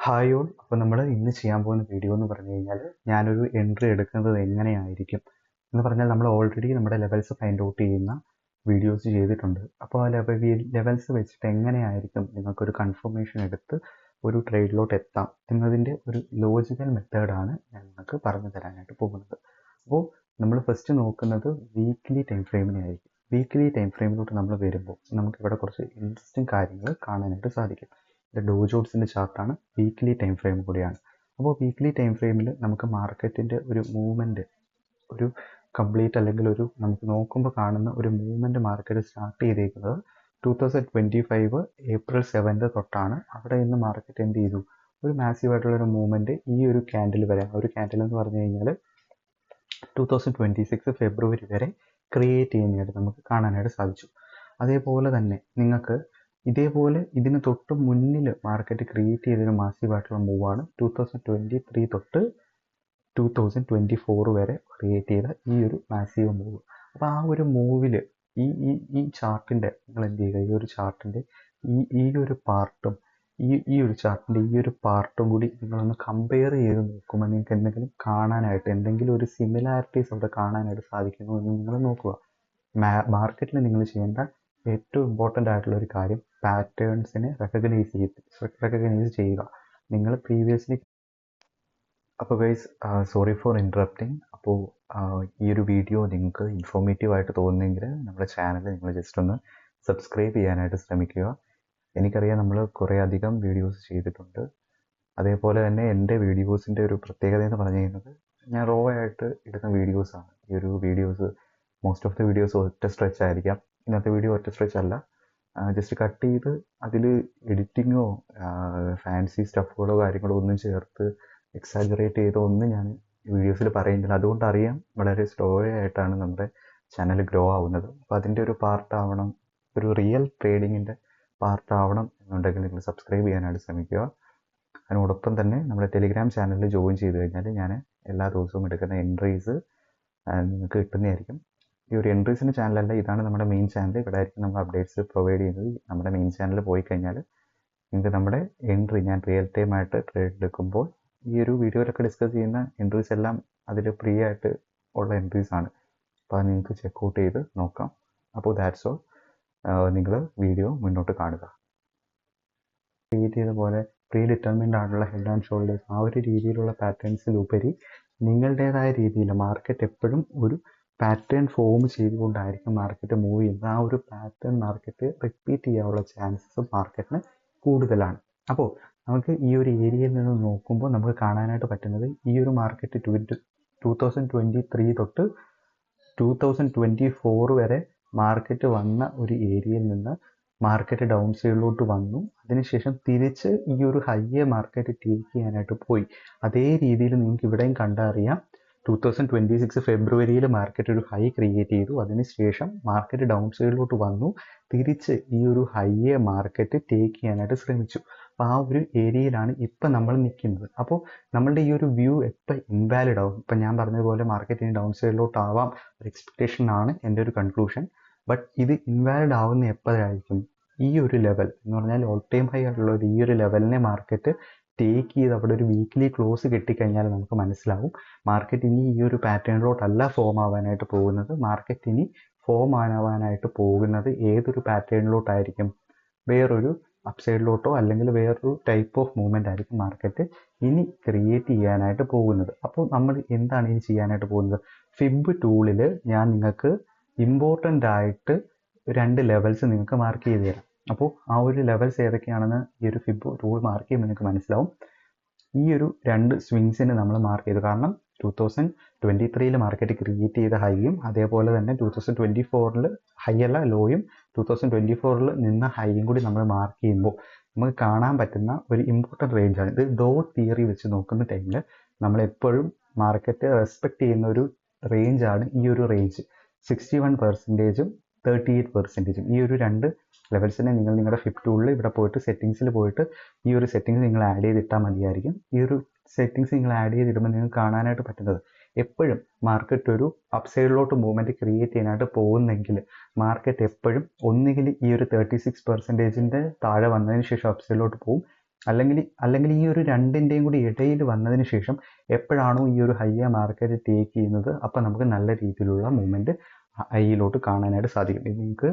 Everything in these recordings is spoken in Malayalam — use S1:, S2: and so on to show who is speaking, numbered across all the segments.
S1: Hi all. അപ്പോൾ നമ്മൾ ഇന്ന് ചെയ്യാൻ പോകുന്ന വീഡിയോ എന്ന് പറഞ്ഞു കഴിഞ്ഞാൽ ഞാനൊരു എൻട്രി എടുക്കുന്നത് എങ്ങനെയായിരിക്കും എന്ന് പറഞ്ഞാൽ നമ്മൾ ഓൾറെഡി നമ്മുടെ ലെവൽസ് ഫൈൻഡ് ഔട്ട് ചെയ്യുന്ന വീഡിയോസ് ചെയ്തിട്ടുണ്ട്. അപ്പോൾ ആ ലെവൽസ് വെച്ചിട്ട് എങ്ങനെയായിരിക്കും നിങ്ങൾക്കൊരു കൺഫർമേഷൻ എടുത്ത് ഒരു ട്രേഡിലോട്ട് എത്താം എന്നതിൻ്റെ ഒരു ലോജിക്കൽ മെത്തേഡാണ് ഞാൻ നിങ്ങൾക്ക് പറഞ്ഞു തരാനായിട്ട് പോകുന്നത്. അപ്പോൾ നമ്മൾ ഫസ്റ്റ് നോക്കുന്നത് വീക്ക്ലി ടൈം ഫ്രെയിമിനെ ആയിരിക്കും. വീക്ക്ലി ടൈം ഫ്രെയിമിലോട്ട് നമ്മൾ വരുമ്പോൾ നമുക്കിവിടെ കുറച്ച് ഇൻട്രസ്റ്റിംഗ് കാര്യങ്ങൾ കാണാനായിട്ട് സാധിക്കും. ഇത് ഡോ ജോൺസിൻ്റെ ചാർട്ടാണ്, വീക്ക്ലി ടൈം ഫ്രെയിം കൂടിയാണ്. അപ്പോൾ വീക്ക്ലി ടൈം ഫ്രെയിമിൽ നമുക്ക് മാർക്കറ്റിൻ്റെ ഒരു മൂവ്മെൻറ്റ്, ഒരു കംപ്ലീറ്റ് അല്ലെങ്കിൽ ഒരു നമുക്ക് നോക്കുമ്പോൾ കാണുന്ന ഒരു മൂവ്മെൻറ്റ് മാർക്കറ്റ് സ്റ്റാർട്ട് ചെയ്തേക്കുന്നത് 2025 April 7 തൊട്ടാണ്. അവിടെ ഇന്ന് മാർക്കറ്റ് എന്ത് ചെയ്തു, ഒരു മാസീവായിട്ടുള്ളൊരു മൂവ്മെൻറ്റ് ഈ ഒരു ക്യാൻഡിൽ വരെ, ഒരു ക്യാൻഡിൽ എന്ന് പറഞ്ഞു കഴിഞ്ഞാൽ 2026 February വരെ ക്രിയേറ്റ് ചെയ്യുന്നതായിട്ട് നമുക്ക് കാണാനായിട്ട് സാധിച്ചു. അതേപോലെ തന്നെ നിങ്ങൾക്ക് ഇതേപോലെ ഇതിന് തൊട്ട് മുന്നിൽ മാർക്കറ്റ് ക്രിയേറ്റ് ചെയ്തൊരു മാസീവായിട്ടുള്ള മൂവാണ് 2023 തൊട്ട് 2024 വരെ ക്രിയേറ്റ് ചെയ്ത ഈ ഒരു മാസീവ് മൂവ്. അപ്പോൾ ആ ഒരു മൂവിൽ ഈ ഈ ഈ ചാർട്ടിൻ്റെ നിങ്ങൾ എന്ത് ചെയ്യുക, ഈ ഒരു ചാർട്ടിൻ്റെ ഈ ഒരു പാർട്ടും ഈ ഒരു ചാർട്ടിൻ്റെ ഈ ഒരു പാർട്ടും കൂടി നിങ്ങളൊന്ന് കമ്പയർ ചെയ്ത് നോക്കുമ്പോൾ നിങ്ങൾക്ക് എന്തെങ്കിലും കാണാനായിട്ട്, എന്തെങ്കിലും ഒരു സിമിലാരിറ്റീസ് അവിടെ കാണാനായിട്ട് സാധിക്കുന്നു എന്ന് നിങ്ങൾ നോക്കുക. മാർക്കറ്റിൽ നിങ്ങൾ ചെയ്യേണ്ട ഏറ്റവും ഇമ്പോർട്ടൻ്റ് ആയിട്ടുള്ള ഒരു കാര്യം പാറ്റേൺസിനെ റെക്കഗ്നൈസ് ചെയ്യുക. നിങ്ങൾ പ്രീവിയസ്ലി അപ്പോൾ ഗൈസ്, സോറി ഫോർ ഇൻറ്ററപ്റ്റിംഗ്. അപ്പോൾ ഈ ഒരു വീഡിയോ നിങ്ങൾക്ക് ഇൻഫോർമേറ്റീവ് ആയിട്ട് തോന്നുന്നെങ്കിൽ നമ്മുടെ ചാനൽ നിങ്ങൾ ജസ്റ്റ് ഒന്ന് സബ്സ്ക്രൈബ് ചെയ്യാനായിട്ട് ശ്രമിക്കുക. എനിക്കറിയാം നമ്മൾ കുറേ അധികം വീഡിയോസ് ചെയ്തിട്ടുണ്ട്. അതേപോലെ തന്നെ എൻ്റെ വീഡിയോസിൻ്റെ ഒരു പ്രത്യേകത എന്ന് പറഞ്ഞു കഴിഞ്ഞാൽ ഞാൻ റോ ആയിട്ട് ഇടുന്ന വീഡിയോസാണ്. ഈ ഒരു videos most of the videos ഒറ്റ സ്ട്രെച്ച് ആയിരിക്കാം. ഇന്നത്തെ വീഡിയോ ഒറ്റ സ്ട്രെച്ച് അല്ല, ജസ്റ്റ് കട്ട് ചെയ്ത് അതിൽ എഡിറ്റിങ്ങോ ഫാൻസി സ്റ്റഫുകളോ കാര്യങ്ങളോ ഒന്നും ചേർത്ത് എക്സാജറേറ്റ് ചെയ്തോ ഒന്നും ഞാൻ വീഡിയോസിൽ പറയുന്നില്ല. അതുകൊണ്ട് അറിയാം വളരെ സ്ലോ ആയിട്ടാണ് നമ്മുടെ ചാനൽ ഗ്രോ ആവുന്നത്. അപ്പോൾ അതിൻ്റെ ഒരു പാർട്ടാവണം, ഒരു റിയൽ ട്രേഡിങ്ങിൻ്റെ പാർട്ടാവണം എന്നുണ്ടെങ്കിൽ നിങ്ങൾ സബ്സ്ക്രൈബ് ചെയ്യാനായിട്ട് ശ്രമിക്കുക. അതിനോടൊപ്പം തന്നെ നമ്മുടെ ടെലിഗ്രാം ചാനലിൽ ജോയിൻ ചെയ്ത് കഴിഞ്ഞാൽ ഞാൻ എല്ലാ ദിവസവും എടുക്കുന്ന എൻട്രീസ് നിങ്ങൾക്ക് കിട്ടുന്നതായിരിക്കും. ഈ ഒരു എൻട്രീസിൻ്റെ ചാനലല്ല, ഇതാണ് നമ്മുടെ മെയിൻ ചാനൽ. ഇവിടെ ആയിരിക്കും നമ്മൾ അപ്ഡേറ്റ്സ് പ്രൊവൈഡ് ചെയ്യുന്നത്. നമ്മുടെ മെയിൻ ചാനലിൽ പോയി കഴിഞ്ഞാൽ നിങ്ങൾക്ക് നമ്മുടെ എൻട്രി, ഞാൻ റിയൽ ടൈം ആയിട്ട് ട്രേഡ് എടുക്കുമ്പോൾ ഈ ഒരു വീഡിയോയിലൊക്കെ ഡിസ്കസ് ചെയ്യുന്ന എൻട്രീസ് എല്ലാം അതിൽ ഫ്രീ ആയിട്ട് ഉള്ള എൻട്രീസ് ആണ്. അപ്പോൾ അത് നിങ്ങൾക്ക് ചെക്കൗട്ട് ചെയ്ത് നോക്കാം. അപ്പോൾ ദാറ്റ്സ് ഓൾ. നിങ്ങൾ വീഡിയോ മുന്നോട്ട് കാണുക. ക്രിയേറ്റ് ചെയ്ത പോലെ പ്രീ ഡിറ്റർമിൻഡ് ആയിട്ടുള്ള ഹെഡ് ആൻഡ് ഷോൾഡേഴ്സ്, ആ ഒരു രീതിയിലുള്ള പാറ്റേൺസിലുപരി നിങ്ങളുടേതായ രീതിയിൽ മാർക്കറ്റ് എപ്പോഴും ഒരു പാറ്റേൺ ഫോം ചെയ്തുകൊണ്ടായിരിക്കും മാർക്കറ്റ് മൂവ് ചെയ്യുന്നത്. ആ ഒരു പാറ്റേൺ മാർക്കറ്റ് റിപ്പീറ്റ് ചെയ്യാനുള്ള ചാൻസസ് മാർക്കറ്റിന് കൂടുതലാണ്. അപ്പോൾ നമുക്ക് ഈ ഒരു ഏരിയയിൽ നിന്ന് നോക്കുമ്പോൾ നമുക്ക് കാണാനായിട്ട് പറ്റുന്നത് ഈ ഒരു മാർക്കറ്റ് 2023 തൊട്ട് 2024 വരെ മാർക്കറ്റ് വന്ന ഒരു ഏരിയയിൽ നിന്ന് മാർക്കറ്റ് ഡൗൺ സൈഡിലോട്ട് വന്നു. അതിനുശേഷം തിരിച്ച് ഈ ഒരു ഹൈയെ മാർക്കറ്റ് ടേക്ക് ചെയ്യാനായിട്ട് പോയി. അതേ രീതിയിൽ നിങ്ങൾക്ക് ഇവിടെയും കണ്ടറിയാം 2026 ഫെബ്രുവരിയിൽ മാർക്കറ്റ് ഒരു ഹൈ ക്രിയേറ്റ് ചെയ്തു. അതിനുശേഷം മാർക്കറ്റ് ഡൗൺ സൈഡിലോട്ട് വന്നു, തിരിച്ച് ഈ ഒരു ഹൈയെ മാർക്കറ്റ് ടേക്ക് ചെയ്യാനായിട്ട് ശ്രമിച്ചു. അപ്പോൾ ആ ഒരു ഏരിയയിലാണ് ഇപ്പം നമ്മൾ നിൽക്കുന്നത്. അപ്പോൾ നമ്മളുടെ ഈ ഒരു വ്യൂ എപ്പോൾ ഇൻവാലിഡ് ആവും? ഇപ്പം ഞാൻ പറഞ്ഞതുപോലെ മാർക്കറ്റിന് ഡൗൺ സൈഡിലോട്ട് ആവാം ഒരു എക്സ്പെക്റ്റേഷൻ ആണ് എൻ്റെ ഒരു കൺക്ലൂഷൻ. ബട്ട് ഇത് ഇൻവാലിഡ് ആവുന്ന എപ്പോഴായിരിക്കും? ഈ ഒരു ലെവൽ എന്ന് പറഞ്ഞാൽ ഓൾ ടൈം ഹൈ ആയിട്ടുള്ള ഈ ഒരു ലെവലിനെ മാർക്കറ്റ് ടേക്ക് ചെയ്ത് അവിടെ ഒരു വീക്ക്ലി ക്ലോസ് കിട്ടിക്കഴിഞ്ഞാൽ നമുക്ക് മനസ്സിലാവും മാർക്കറ്റ് ഇനി ഈ ഒരു പാറ്റേണിലോട്ടല്ല ഫോം ആവാനായിട്ട് പോകുന്നത്. മാർക്കറ്റ് ഇനി ഫോം ആവാനായിട്ട് പോകുന്നത് ഏതൊരു പാറ്റേണിലോട്ടായിരിക്കും? വേറൊരു അപ്സൈഡിലോട്ടോ അല്ലെങ്കിൽ വേറൊരു ടൈപ്പ് ഓഫ് മൂവ്മെൻ്റ് ആയിരിക്കും മാർക്കറ്റ് ഇനി ക്രിയേറ്റ് ചെയ്യാനായിട്ട് പോകുന്നത്. അപ്പോൾ നമ്മൾ എന്താണ് ഇനി ചെയ്യാനായിട്ട് പോകുന്നത്? ഫിബ് ടൂളിൽ ഞാൻ നിങ്ങൾക്ക് ഇമ്പോർട്ടൻ്റ് ആയിട്ട് 2 ലെവൽസ് നിങ്ങൾക്ക് മാർക്ക് ചെയ്ത് തരാം. അപ്പോൾ ആ ഒരു ലെവൽസ് ഏതൊക്കെയാണെന്ന് ഈ ഒരു ഫിബ് ടൂൾ മാർക്ക് ചെയ്യുമ്പോൾ നിങ്ങൾക്ക് മനസ്സിലാവും. ഈ ഒരു 2 സ്വിങ്സിന് നമ്മൾ മാർക്ക് ചെയ്തു. കാരണം 2023 മാർക്കറ്റ് ക്രിയേറ്റ് ചെയ്ത ഹൈയും അതേപോലെ തന്നെ 2024 ഹൈ അല്ല ലോയും 2024 നിന്ന ഹൈയും കൂടി നമ്മൾ മാർക്ക് ചെയ്യുമ്പോൾ നമുക്ക് കാണാൻ പറ്റുന്ന ഒരു ഇമ്പോർട്ടൻ്റ് റേഞ്ചാണ് ഇത്. ഡോ തിയറി വെച്ച് നോക്കുന്ന ടൈമിൽ നമ്മൾ എപ്പോഴും മാർക്കറ്റ് റെസ്പെക്ട് ചെയ്യുന്ന ഒരു റേഞ്ചാണ് ഈ ഒരു റേഞ്ച്. 61%, 38%. ഈ ഒരു 2 ലെവൽസിനെ നിങ്ങൾ നിങ്ങളുടെ ഫിബ് ടൂളിൽ ഇവിടെ പോയിട്ട് സെറ്റിങ്സിൽ പോയിട്ട് ഈ ഒരു സെറ്റിങ്സ് നിങ്ങൾ ആഡ് ചെയ്തിട്ടാൽ മതിയായിരിക്കും. ഈ ഒരു സെറ്റിങ്സ് നിങ്ങൾ ആഡ് ചെയ്തിടുമ്പോൾ നിങ്ങൾക്ക് കാണാനായിട്ട് പറ്റുന്നത് എപ്പോഴും മാർക്കറ്റ് ഒരു അപ്സൈഡിലോട്ട് മൂവ്മെൻറ്റ് ക്രിയേറ്റ് ചെയ്യാനായിട്ട് പോകുന്നെങ്കിൽ മാർക്കറ്റ് എപ്പോഴും ഒന്നുകിൽ ഈ ഒരു 36%-ൻ്റെ താഴെ വന്നതിന് ശേഷം അപ്സൈഡിലോട്ട് പോകും, അല്ലെങ്കിൽ ഈ ഒരു രണ്ടിൻ്റെയും കൂടി ഇടയിൽ വന്നതിന് ശേഷം എപ്പോഴാണോ ഈ ഒരു ഹൈയെ മാർക്കറ്റ് ടേക്ക് ചെയ്യുന്നത്, അപ്പോൾ നമുക്ക് നല്ല രീതിയിലുള്ള മൂവ്മെൻറ്റ് ഹൈയിലോട്ട് കാണാനായിട്ട് സാധിക്കും. ഇത് നിങ്ങൾക്ക്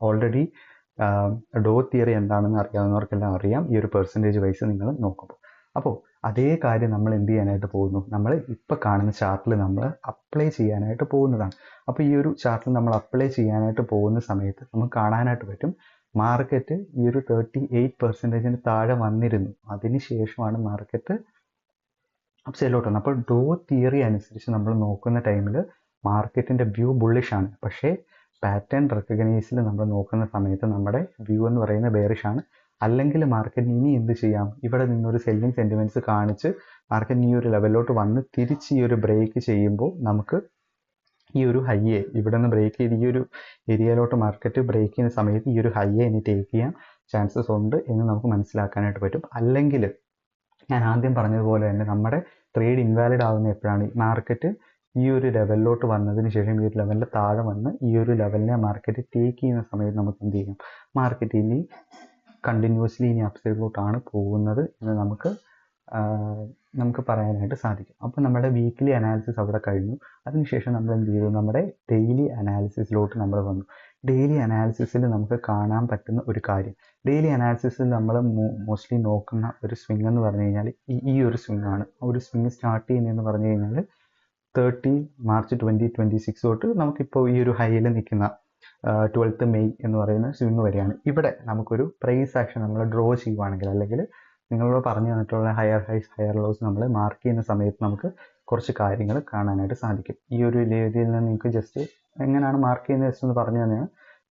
S1: ഓൾറെഡി ഡോ തിയറി എന്താണെന്ന് അറിയാവുന്നവർക്കെല്ലാം അറിയാം, ഈ ഒരു പെർസെൻറ്റേജ് വൈസ് നിങ്ങൾ നോക്കുമ്പോൾ. അപ്പോൾ അതേ കാര്യം നമ്മൾ എന്ത് ചെയ്യാനായിട്ട് പോകുന്നു, നമ്മൾ ഇപ്പോൾ കാണുന്ന ചാർട്ടിൽ നമ്മൾ അപ്ലൈ ചെയ്യാനായിട്ട് പോകുന്നതാണ്. അപ്പോൾ ഈ ഒരു ചാർട്ടിൽ നമ്മൾ അപ്ലൈ ചെയ്യാനായിട്ട് പോകുന്ന സമയത്ത് നമുക്ക് കാണാനായിട്ട് പറ്റും, മാർക്കറ്റ് ഈ ഒരു 38% താഴെ വന്നിരുന്നു. അതിനുശേഷമാണ് മാർക്കറ്റ് അപ്സൈഡിലോട്ട് വന്നത്. അപ്പോൾ ഡോ തിയറി അനുസരിച്ച് നമ്മൾ നോക്കുന്ന ടൈമിൽ മാർക്കറ്റിൻ്റെ വ്യൂ ബുള്ളിഷ് ആണ്. പക്ഷേ പാറ്റേൺ റെക്കഗ്നൈസിൽ നമ്മൾ നോക്കുന്ന സമയത്ത് നമ്മുടെ വ്യൂ എന്ന് പറയുന്നത് ബെയറിഷ് ആണ്. അല്ലെങ്കിൽ മാർക്കറ്റ് ഇനി എന്ത് ചെയ്യാം, ഇവിടെ നിന്നൊരു സെല്ലിംഗ് സെൻറ്റിമെൻറ്റ്സ് കാണിച്ച് മാർക്കറ്റ് ഈ ഒരു ലെവലിലോട്ട് വന്ന് തിരിച്ച് ഈ ഒരു ബ്രേക്ക് ചെയ്യുമ്പോൾ നമുക്ക് ഈ ഒരു ഹൈയെ ഇവിടെ നിന്ന് ബ്രേക്ക് ചെയ്ത് ഈ ഒരു ഏരിയയിലോട്ട് മാർക്കറ്റ് ബ്രേക്ക് ചെയ്യുന്ന സമയത്ത് ഈ ഒരു ഹൈയെ ഇനി ടേക്ക് ചെയ്യാൻ ചാൻസസ് ഉണ്ട് എന്ന് നമുക്ക് മനസ്സിലാക്കാനായിട്ട് പറ്റും. അല്ലെങ്കിൽ ഞാൻ ആദ്യം പറഞ്ഞതുപോലെ തന്നെ നമ്മുടെ ട്രേഡ് ഇൻവാലിഡ് ആവുന്ന എപ്പോഴാണ്, മാർക്കറ്റ് ഈ ഒരു ലെവലിലോട്ട് വന്നതിന് ശേഷം ഈ ഒരു ലെവലിൽ താഴെ വന്ന് ഈ ഒരു ലെവലിനെ മാർക്കറ്റ് ടേക്ക് ചെയ്യുന്ന സമയത്ത് നമുക്ക് എന്ത് ചെയ്യാം, മാർക്കറ്റ് ഇനി കണ്ടിന്യൂസ്ലി ഇനി അപ്സൈഡിലോട്ടാണ് പോകുന്നത് എന്ന് നമുക്ക് പറയാനായിട്ട് സാധിക്കും. അപ്പോൾ നമ്മുടെ വീക്ക്ലി അനാലിസിസ് അവിടെ കഴിഞ്ഞു. അതിനുശേഷം നമ്മൾ എന്ത് ചെയ്തു, നമ്മുടെ ഡെയിലി അനാലിസിസിലോട്ട് നമ്മൾ വന്നു. ഡെയിലി അനാലിസിസിൽ നമുക്ക് കാണാൻ പറ്റുന്ന ഒരു കാര്യം, ഡെയിലി അനാലിസിസിൽ നമ്മൾ മോസ്റ്റ്ലി നോക്കുന്ന ഒരു സ്വിങ് എന്ന് പറഞ്ഞു കഴിഞ്ഞാൽ ഈ ഒരു സ്വിങ് ആണ്. ഒരു സ്വിങ് സ്റ്റാർട്ട് ചെയ്യുന്നതെന്ന് പറഞ്ഞു കഴിഞ്ഞാൽ 30 മാർച്ച് 2026 തൊട്ട് നമുക്കിപ്പോൾ ഈ ഒരു ഹൈയിൽ നിൽക്കുന്ന 12th മെയ് എന്ന് പറയുന്ന സ്വിങ് വരെയാണ്. ഇവിടെ നമുക്കൊരു പ്രൈസ് ആക്ഷൻ നമ്മൾ ഡ്രോ ചെയ്യുവാണെങ്കിൽ, അല്ലെങ്കിൽ നിങ്ങളോട് പറഞ്ഞു തന്നിട്ടുള്ള ഹയർ ഹൈസ് ഹയർ ലോസ് നമ്മൾ മാർക്ക് ചെയ്യുന്ന സമയത്ത് നമുക്ക് കുറച്ച് കാര്യങ്ങൾ കാണാനായിട്ട് സാധിക്കും. ഈ ഒരു രീതിയിൽ നിന്ന് നിങ്ങൾക്ക് ജസ്റ്റ് എങ്ങനെയാണ് മാർക്ക് ചെയ്യുന്നത് ജസ്റ്റ് ഒന്ന് പറഞ്ഞു തന്നെയാണ്.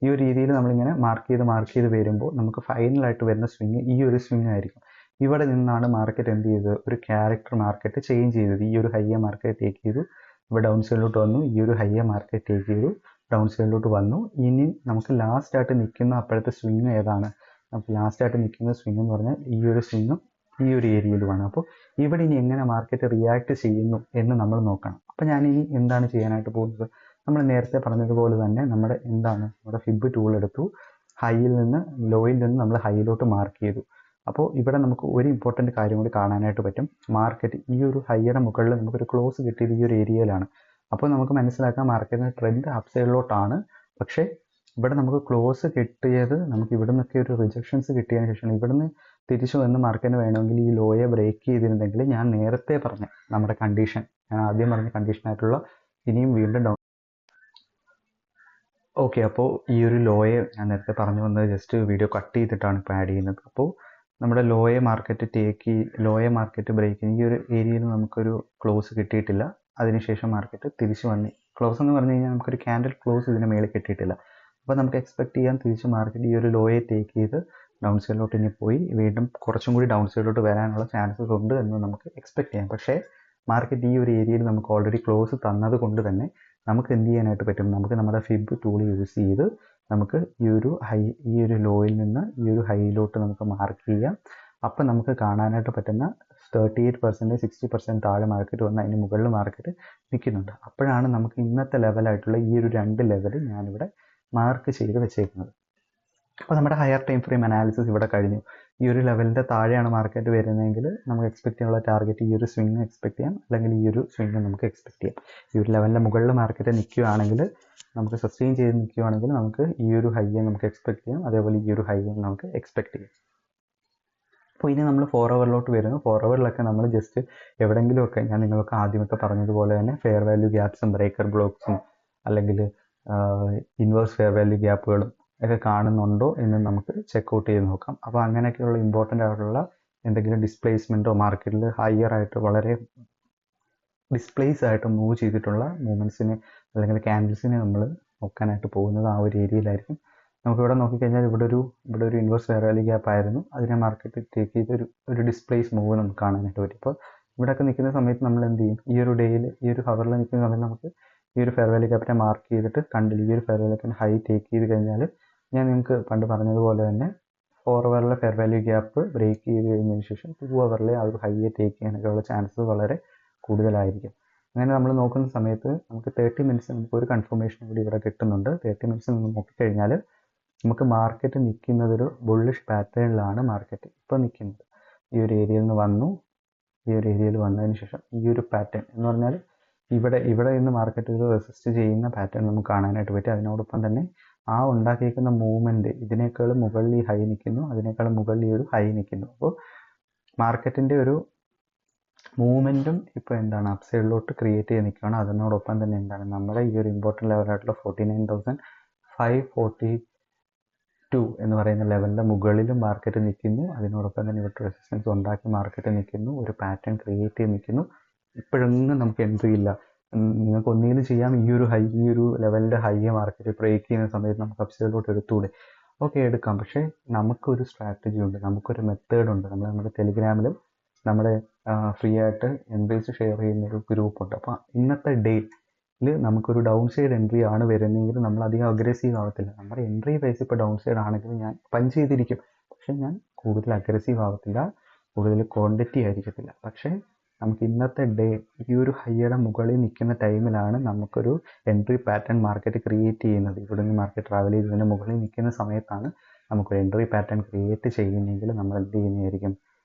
S1: ഈ ഒരു രീതിയിൽ നമ്മളിങ്ങനെ മാർക്ക് ചെയ്ത് വരുമ്പോൾ നമുക്ക് ഫൈനലായിട്ട് വരുന്ന സ്വിങ് ഈ ഒരു സ്വിങ് ആയിരിക്കും. ഇവിടെ നിന്നാണ് മാർക്കറ്റ് എന്ത് ചെയ്തത്, ഒരു ക്യാരക്ടർ മാർക്കറ്റ് ചേഞ്ച് ചെയ്തത്. ഈ ഒരു ഹൈയെ മാർക്കറ്റ് ടേക്ക് ചെയ്തു, ഇവിടെ ഡൗൺ സൈഡിലോട്ട് വന്നു, ഈ ഒരു ഹൈയെ മാർക്കറ്റ് ടേക്ക് ചെയ്തു, ഡൗൺ സൈഡിലോട്ട് വന്നു. ഇനി നമുക്ക് ലാസ്റ്റ് ആയിട്ട് നിൽക്കുന്ന അപ്പോഴത്തെ സ്വിങ് ഏതാണ്, നമുക്ക് ലാസ്റ്റ് ആയിട്ട് നിൽക്കുന്ന സ്വിങ് എന്ന് പറഞ്ഞാൽ ഈ ഒരു സ്വിങ്ങും ഈ ഒരു ഏരിയയിലുമാണ്. അപ്പോൾ ഇവിടെ ഇനി എങ്ങനെ മാർക്കറ്റ് റിയാക്ട് ചെയ്യുന്നു എന്ന് നമ്മൾ നോക്കണം. അപ്പോൾ ഞാനിനി എന്താണ് ചെയ്യാനായിട്ട് പോകുന്നത്, നമ്മൾ നേരത്തെ പറഞ്ഞതുപോലെ തന്നെ നമ്മുടെ ഫിബ് ടൂൾ എടുത്തു, ഹൈയിൽ നിന്ന് ലോയിൽ നിന്ന് നമ്മൾ ഹൈയിലോട്ട് മാർക്ക് ചെയ്തു. അപ്പോൾ ഇവിടെ നമുക്ക് ഒരു ഇമ്പോർട്ടൻറ്റ് കാര്യം കൂടി കാണാനായിട്ട് പറ്റും, മാർക്കറ്റ് ഈ ഒരു ഹൈയുടെ മുകളിൽ നമുക്കൊരു ക്ലോസ് കിട്ടിയത് ഈ ഒരു ഏരിയയിലാണ്. അപ്പോൾ നമുക്ക് മനസ്സിലാക്കാം മാർക്കറ്റിൻ്റെ ട്രെൻഡ് അപ്സൈഡിലോട്ടാണ്. പക്ഷേ ഇവിടെ നമുക്ക് ക്ലോസ് കിട്ടിയത്, നമുക്ക് ഇവിടെ നിന്നൊക്കെ ഒരു റിജക്ഷൻസ് കിട്ടിയതിന് ശേഷം ഇവിടുന്ന് തിരിച്ചു വന്ന് മാർക്കറ്റിന് വേണമെങ്കിൽ ഈ ലോയെ ബ്രേക്ക് ചെയ്തിരുന്നെങ്കിൽ ഞാൻ നേരത്തെ പറഞ്ഞ നമ്മുടെ കണ്ടീഷൻ, ഞാൻ ആദ്യം പറഞ്ഞ കണ്ടീഷനായിട്ടുള്ള ഇനിയും വീണ്ടും ഡൗൺ. ഓക്കെ, അപ്പോൾ ഈ ഒരു ലോയെ ഞാൻ നേരത്തെ പറഞ്ഞു വന്നത് ജസ്റ്റ് വീഡിയോ കട്ട് ചെയ്തിട്ടാണ് ഇപ്പോൾ ആഡ് ചെയ്യുന്നത്. അപ്പോൾ നമ്മുടെ ലോയെ മാർക്കറ്റ് ബ്രേക്ക് ഈ ഒരു ഏരിയയിൽ നമുക്കൊരു ക്ലോസ് കിട്ടിയിട്ടില്ല. അതിനുശേഷം മാർക്കറ്റ് തിരിച്ചു വന്നി, ക്ലോസ് എന്ന് പറഞ്ഞു കഴിഞ്ഞാൽ നമുക്കൊരു ക്യാൻഡിൽ ക്ലോസ് ഇതിന് മേലെ കിട്ടിയിട്ടില്ല. അപ്പോൾ നമുക്ക് എക്സ്പെക്ട് ചെയ്യാൻ തിരിച്ച് മാർക്കറ്റ് ഈ ഒരു ലോയെ ടേക്ക് ചെയ്ത് ഡൗൺ സൈഡിലോട്ട് ഇനി പോയി വീണ്ടും കുറച്ചും കൂടി ഡൗൺ സൈഡിലോട്ട് വരാനുള്ള ചാൻസസ് ഉണ്ട് എന്ന് നമുക്ക് എക്സ്പെക്ട് ചെയ്യാം. പക്ഷേ മാർക്കറ്റ് ഈ ഒരു ഏരിയയിൽ നമുക്ക് ഓൾറെഡി ക്ലോസ് തന്നത് കൊണ്ട് തന്നെ നമുക്ക് എന്ത് ചെയ്യാനായിട്ട് പറ്റും, നമുക്ക് നമ്മുടെ ഫിബ് ടൂൾ യൂസ് ചെയ്ത് നമുക്ക് ഈ ഒരു ലോയിൽ നിന്ന് ഈ ഒരു ഹൈയിലോട്ട് നമുക്ക് മാർക്ക് ചെയ്യാം. അപ്പം നമുക്ക് കാണാനായിട്ട് പറ്റുന്ന 38%, 60% താഴെ മാർക്കറ്റ് വന്ന് അതിന് മുകളിൽ മാർക്കറ്റ് നിൽക്കുന്നുണ്ട്. അപ്പോഴാണ് നമുക്ക് ഇന്നത്തെ ലെവലായിട്ടുള്ള ഈ ഒരു 2 ലെവൽ ഞാനിവിടെ മാർക്ക് ചെയ്ത് വെച്ചേക്കുന്നത്. അപ്പോൾ നമ്മുടെ ഹയർ ടൈം ഫ്രെയിം അനാലിസിസ് ഇവിടെ കഴിഞ്ഞു. ഈ ഒരു ലെവലിൻ്റെ താഴെയാണ് മാർക്കറ്റ് വരുന്നതെങ്കിൽ നമുക്ക് എക്സ്പെക്ട് ചെയ്യാനുള്ള ടാർഗറ്റ് ഈ ഒരു സ്വിങ് എക്സ്പെക്ട് ചെയ്യാം, അല്ലെങ്കിൽ ഈ ഒരു സ്വിങ് നമുക്ക് എക്സ്പെക്ട് ചെയ്യാം. ഈ ഒരു ലെവലിൻ്റെ മുകളിൽ മാർക്കറ്റ് നിൽക്കുകയാണെങ്കിൽ, നമുക്ക് സസ്റ്റെയിൻ ചെയ്ത് നിൽക്കുകയാണെങ്കിൽ നമുക്ക് ഈ ഒരു ഹൈയെ നമുക്ക് എക്സ്പെക്ട് ചെയ്യാം, അതേപോലെ ഈ ഒരു ഹൈയെ നമുക്ക് എക്സ്പെക്ട് ചെയ്യാം. അപ്പോൾ ഇനി നമ്മൾ 4 അവറിലോട്ട് വരുന്നു. 4 അവറിലൊക്കെ നമ്മൾ ജസ്റ്റ് എവിടെയെങ്കിലുമൊക്കെ ഞാൻ നിങ്ങൾക്ക് ആദ്യമൊക്കെ പറഞ്ഞതുപോലെ തന്നെ ഫെയർ വാല്യൂ ഗ്യാപ്സും ബ്രേക്കർ ബ്ലോക്സും അല്ലെങ്കിൽ ഇൻവേഴ്സ് ഫെയർ വാല്യൂ ഗ്യാപ്പുകളും ഒക്കെ കാണുന്നുണ്ടോ എന്ന് നമുക്ക് ചെക്കൗട്ട് ചെയ്ത് നോക്കാം. അപ്പോൾ അങ്ങനെയൊക്കെയുള്ള ഇമ്പോർട്ടൻ്റ് ആയിട്ടുള്ള എന്തെങ്കിലും ഡിസ്പ്ലേസ്മെൻറ്റോ മാർക്കറ്റിൽ ഹയർ ആയിട്ട് വളരെ ഡിസ്പ്ലേസ് ആയിട്ട് മൂവ് ചെയ്തിട്ടുള്ള മൂവ്മെൻറ്റ്സിനെ അല്ലെങ്കിൽ ക്യാൻഡിൽസിനെ നമ്മൾ നോക്കാനായിട്ട് പോകുന്നത് ആ ഒരു ഏരിയയിലായിരിക്കും. നമുക്കിവിടെ നോക്കിക്കഴിഞ്ഞാൽ ഇവിടെ ഒരു ഇൻവേഴ്സ് ഫെയർ വാല്യൂ ഗ്യാപ്പ് ആയിരുന്നു, അതിനെ മാർക്കറ്റ് ടേക്ക് ചെയ്ത് ഒരു ഡിസ്പ്ലേസ് മൂവ് നമുക്ക് കാണാനായിട്ട് പറ്റും. അപ്പോൾ ഇവിടെയൊക്കെ നിൽക്കുന്ന സമയത്ത് നമ്മൾ എന്ത് ചെയ്യും, ഈ ഒരു ഡേയിൽ ഈ ഒരു ഹവറിൽ നിൽക്കുന്ന സമയത്ത് നമുക്ക് ഈ ഒരു ഫെയർ വാല്യൂ ഗ്യാപ്പിനെ മാർക്ക് ചെയ്തിട്ട് കണ്ടില്ല, ഈ ഒരു ഫെയർ വാല്യൂ ഗ്യാപ്പിന് ഹൈ ടേക്ക് ചെയ്ത് കഴിഞ്ഞാൽ ഞാൻ നിങ്ങൾക്ക് പണ്ട് പറഞ്ഞതുപോലെ തന്നെ 4 അവറിലെ ഫെയർ വാല്യൂ ഗ്യാപ്പ് ബ്രേക്ക് ചെയ്ത് കഴിഞ്ഞതിന് ശേഷം 2 അവറിലെ ആ ഒരു ഹൈയെ ടേക്ക് ചെയ്യാനൊക്കെയുള്ള ചാൻസസ് വളരെ കൂടുതലായിരിക്കും. അങ്ങനെ നമ്മൾ നോക്കുന്ന സമയത്ത് നമുക്ക് 30 മിനിറ്റ്സ് നമുക്കൊരു കൺഫർമേഷൻ കൂടി ഇവിടെ കിട്ടുന്നുണ്ട്. 30 മിനിറ്റ്സ് നമ്മൾ നോക്കിക്കഴിഞ്ഞാൽ നമുക്ക് മാർക്കറ്റ് നിൽക്കുന്നതൊരു ബുള്ളിഷ് പാറ്റേണിലാണ് മാർക്കറ്റ് ഇപ്പോൾ നിൽക്കുന്നത്. ഈ ഒരു ഏരിയയിൽ നിന്ന് വന്നു, ഈ ഒരു ഏരിയയിൽ വന്നതിന് ശേഷം ഈ ഒരു പാറ്റേൺ എന്ന് പറഞ്ഞാൽ ഇവിടെ നിന്ന് മാർക്കറ്റ് ഒരു റെസിസ്റ്റ് ചെയ്യുന്ന പാറ്റേൺ നമുക്ക് കാണാനായിട്ട് പറ്റും. അതിനോടൊപ്പം തന്നെ ആ ഉണ്ടാക്കിയിരിക്കുന്ന മൂവ്മെൻറ്റ് ഇതിനേക്കാളും മുകളിൽ ഈ ഹൈ നിൽക്കുന്നു, അതിനേക്കാളും മുകളിൽ ഈ ഒരു ഹൈ നിൽക്കുന്നു. അപ്പോൾ മാർക്കറ്റിൻ്റെ ഒരു മൂവ്മെൻറ്റും ഇപ്പോൾ എന്താണ് അപ്പ് സൈഡിലോട്ട് ക്രിയേറ്റ് ചെയ്ത് നിൽക്കുകയാണ്. അതിനോടൊപ്പം തന്നെ എന്താണ് നമ്മുടെ ഈ ഒരു ഇമ്പോർട്ടൻറ്റ് ലെവലായിട്ടുള്ള 49,542 എന്ന് പറയുന്ന ലെവലിൻ്റെ മുകളിലും മാർക്കറ്റ് നിൽക്കുന്നു. അതിനോടൊപ്പം തന്നെ ഇവിടെ റെസിസ്റ്റൻസ് ഉണ്ടാക്കി മാർക്കറ്റ് നിൽക്കുന്നു, ഒരു പാറ്റേൺ ക്രിയേറ്റ് ചെയ്ത് നിൽക്കുന്നു. ഇപ്പോഴൊന്നും നമുക്ക് എൻട്രി ഇല്ല. നിങ്ങൾക്ക് ഒന്നുകിലും ചെയ്യാം, ഈ ഒരു ലെവലിൻ്റെ ഹൈ മാർക്കറ്റ് ബ്രേക്ക് ചെയ്യുന്ന സമയത്ത് നമുക്ക് അപ്പ് സൈഡിലോട്ട് എടുത്തുകൂടെ? ഓക്കെ, എടുക്കാം. പക്ഷേ നമുക്കൊരു സ്ട്രാറ്റജി ഉണ്ട്, നമുക്കൊരു മെത്തേഡ് ഉണ്ട്. നമ്മുടെ ടെലിഗ്രാമിലും നമ്മുടെ ഫ്രീ ആയിട്ട് എൻട്രീസ് ഷെയർ ചെയ്യുന്നൊരു ഗ്രൂപ്പുണ്ട്. അപ്പോൾ ഇന്നത്തെ ഡേയിൽ നമുക്കൊരു ഡൗൺ സൈഡ് എൻട്രി ആണ് വരുന്നതെങ്കിൽ നമ്മൾ അധികം അഗ്രസീവ് ആവത്തില്ല. നമ്മുടെ എൻട്രി പ്രൈസ് ഇപ്പോൾ ഡൗൺ സൈഡ് ആണെങ്കിലും ഞാൻ പഞ്ച് ചെയ്തിരിക്കും, പക്ഷേ ഞാൻ കൂടുതൽ അഗ്രസീവ് ആവത്തില്ല, കൂടുതൽ ക്വാണ്ടിറ്റി ആയിരിക്കത്തില്ല. പക്ഷേ നമുക്ക് ഇന്നത്തെ ഡേ ഈ ഒരു ഹൈയുടെ മുകളിൽ നിൽക്കുന്ന ടൈമിലാണ് നമുക്കൊരു എൻട്രി പാറ്റേൺ മാർക്കറ്റ് ക്രിയേറ്റ് ചെയ്യുന്നത്. ഇവിടെ നിന്ന് മാർക്കറ്റ് ട്രാവൽ ചെയ്ത് ഇതിൻ്റെ മുകളിൽ നിൽക്കുന്ന സമയത്താണ് നമുക്കൊരു എൻട്രി പാറ്റേൺ ക്രിയേറ്റ് ചെയ്യുന്നതെങ്കിൽ നമ്മൾ എന്ത് ചെയ്യുന്നതായിരിക്കും?